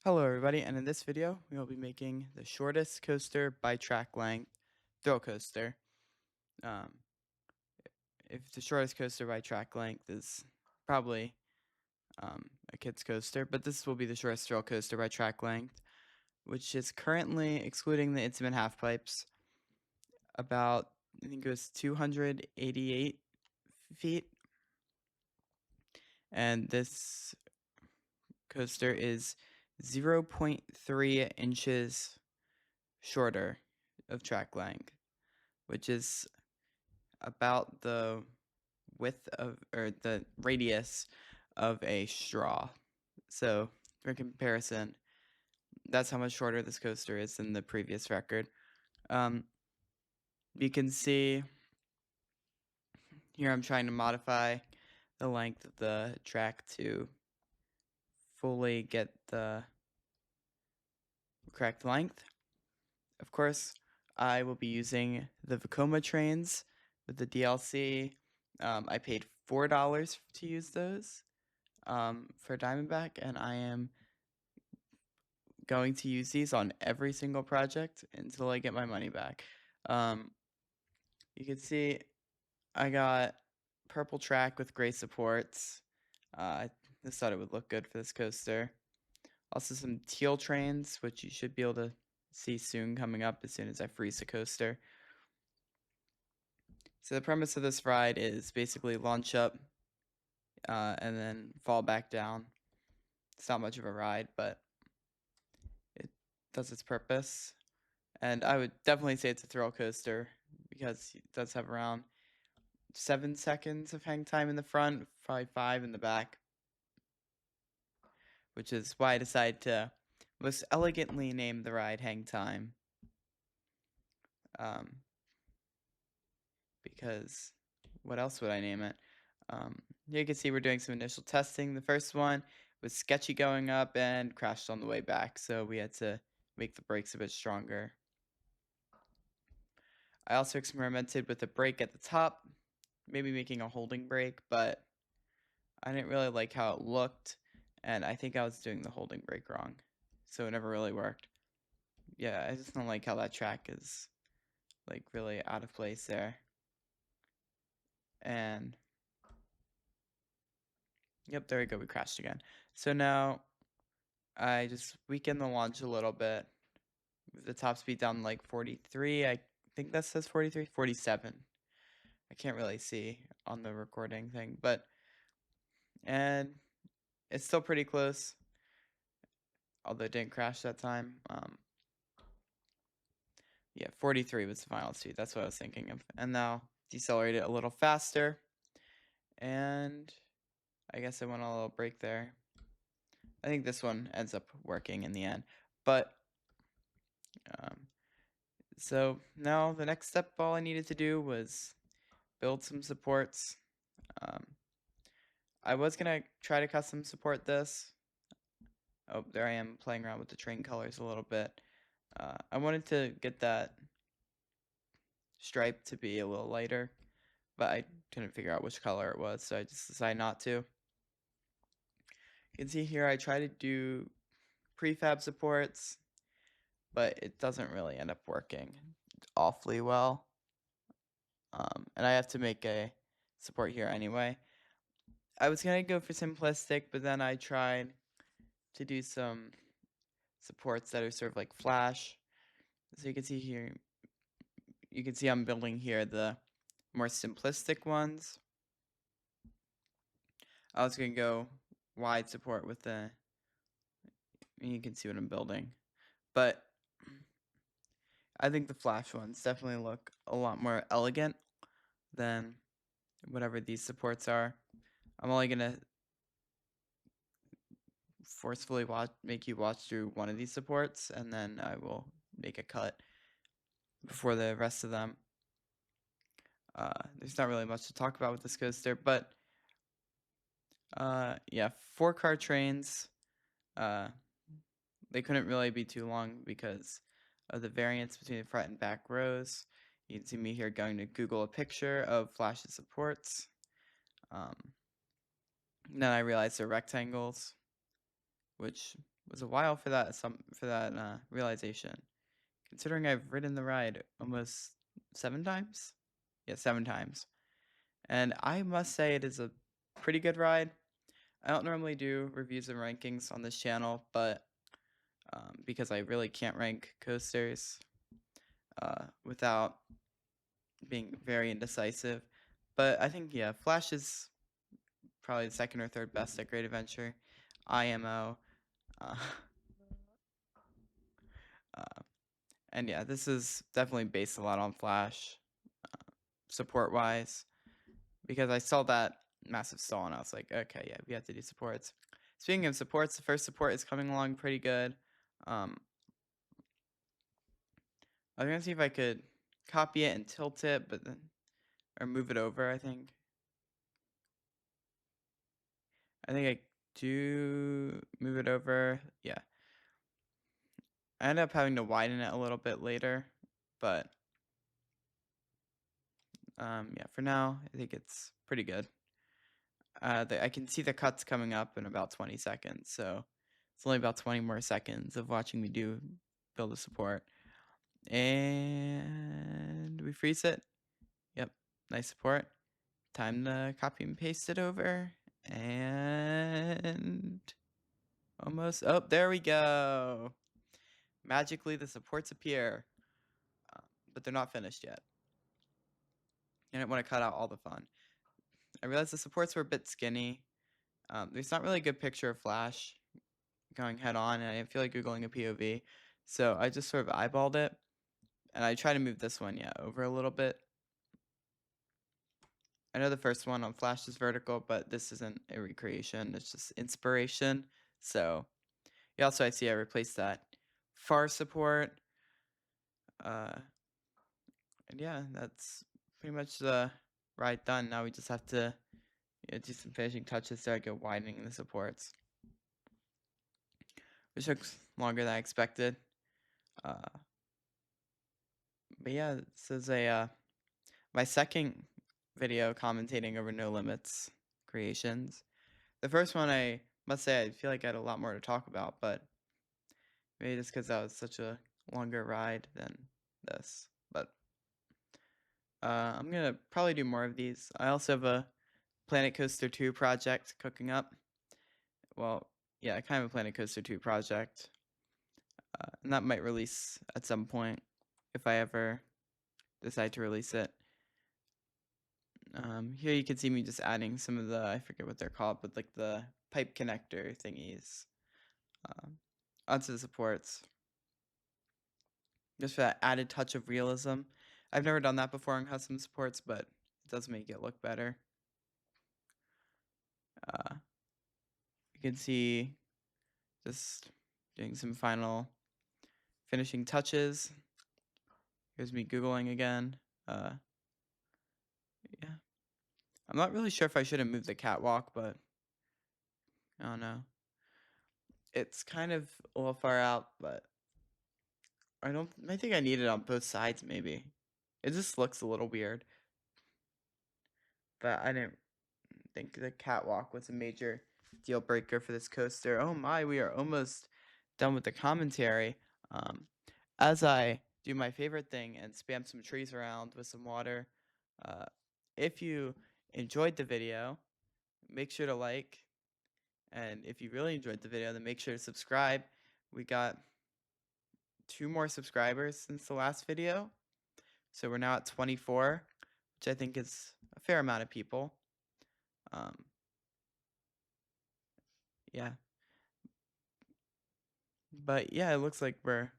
Hello everybody, and in this video we will be making the shortest coaster by track length thrill coaster. Um, if the shortest coaster by track length is probably a kid's coaster, but this will be the shortest thrill coaster by track length, which is currently, excluding the intimate half pipes, about, I think it was 288 feet, and this coaster is 0.3 inches shorter of track length, which is about the width of, or the radius of a straw. So for comparison, that's how much shorter this coaster is than the previous record. You can see here I'm trying to modify the length of the track to fully get the correct length. Of course, I will be using the Vekoma trains with the DLC. I paid $4 to use those for Diamondback, and I am going to use these on every single project until I get my money back. You can see I got purple track with gray supports. I just thought it would look good for this coaster. Also some teal trains, which you should be able to see soon, coming up as soon as I freeze the coaster. So the premise of this ride is basically launch up and then fall back down. It's not much of a ride, but it does its purpose. And I would definitely say it's a thrill coaster because it does have around 7 seconds of hang time in the front, probably 5 in the back, which is why I decided to most elegantly name the ride Hang Time. Because what else would I name it? You can see we're doing some initial testing. The first one was sketchy going up and crashed on the way back, so we had to make the brakes a bit stronger. I also experimented with a brake at the top, maybe making a holding brake, but I didn't really like how it looked, and I think I was doing the holding brake wrong, so it never really worked. Yeah, I just don't like how that track is like really out of place there. And yep, there we go, we crashed again. So now I just weakened the launch a little bit. The top speed down like 43. I think that says 43, 47. I can't really see on the recording thing, and it's still pretty close, although it didn't crash that time. Yeah, 43 was the final speed. That's what I was thinking of. And now decelerate it a little faster. And I guess I went on a little break there. I think this one ends up working in the end. But so now the next step, all I needed to do was build some supports. I was gonna try to custom support this. Oh, there I am playing around with the train colors a little bit. I wanted to get that stripe to be a little lighter, but I couldn't figure out which color it was, so I just decided not to. You can see here I try to do prefab supports, but it doesn't really end up working awfully well. And I have to make a support here anyway. I was gonna go for simplistic, but then I tried to do some supports that are sort of like flash. So you can see here, you can see I'm building here the more simplistic ones. I was gonna go wide support with the, you can see what I'm building, but I think the flash ones definitely look a lot more elegant than whatever these supports are. I'm only gonna forcefully make you watch through one of these supports, and then I will make a cut before the rest of them. There's not really much to talk about with this coaster, but yeah, 4-car trains. They couldn't really be too long because of the variance between the front and back rows. You can see me here going to Google a picture of Flash's supports. Then I realized they're rectangles, which was a while for that realization. Considering I've ridden the ride almost 7 times? Yeah, 7 times. And I must say it is a pretty good ride. I don't normally do reviews and rankings on this channel, but because I really can't rank coasters without being very indecisive. But I think, yeah, Flash is probably the second or third best at Great Adventure. IMO. Uh, uh, and yeah, this is definitely based a lot on Flash, support wise, because I saw that massive stall and I was like, okay, yeah, we have to do supports. Speaking of supports, the first support is coming along pretty good. Um, I was gonna see if I could copy it and tilt it, but then or move it over. I think I do move it over. Yeah, I end up having to widen it a little bit later, but yeah, for now I think it's pretty good. I can see the cuts coming up in about 20 seconds, so it's only about 20 more seconds of watching me build a support. And we freeze it. Yep, nice support. Time to copy and paste it over. And almost, oh, there we go. Magically, the supports appear, but they're not finished yet. I didn't want to cut out all the fun. I realized the supports were a bit skinny. There's not really a good picture of Flash going head on, and I didn't feel like Googling a POV. So I just sort of eyeballed it. And I try to move this one, yeah, over a little bit. I know the first one on Flash is vertical, but this isn't a recreation. It's just inspiration. So, yeah, also I see I replaced that far support. And yeah, that's pretty much the ride done. Now we just have to do some finishing touches to get widening the supports, which took longer than I expected. But yeah, this is my second video commentating over No Limits creations. The first one, I must say, I feel like I had a lot more to talk about, but maybe just because that was such a longer ride than this. But I'm gonna probably do more of these. I also have a Planet Coaster 2 project cooking up. Well, yeah, kind of a Planet Coaster 2 project. And that might release at some point if I ever decide to release it. Here you can see me just adding some of the, I forget what they're called, but like the pipe connector thingies onto the supports. Just for that added touch of realism. I've never done that before on custom supports, but it does make it look better. You can see just doing some final finishing touches. Here's me Googling again. Yeah. I'm not really sure if I should have moved the catwalk, but I don't know. It's kind of a little far out, but I think I need it on both sides maybe. It just looks a little weird. But I didn't think the catwalk was a major deal breaker for this coaster. Oh my, we are almost done with the commentary. As I do my favorite thing and spam some trees around with some water, uh, if you enjoyed the video, make sure to like. And if you really enjoyed the video, then make sure to subscribe. We got 2 more subscribers since the last video. So we're now at 24, which I think is a fair amount of people. Yeah. But yeah, it looks like we're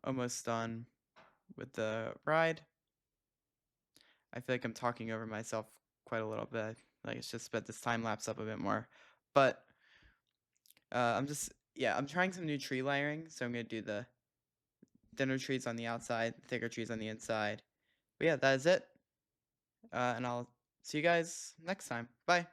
almost done with the ride. I feel like I'm talking over myself quite a little bit. Like it's just sped this time lapse up a bit more. But I'm trying some new tree layering. So I'm going to do the thinner trees on the outside, thicker trees on the inside. But yeah, that is it. And I'll see you guys next time. Bye.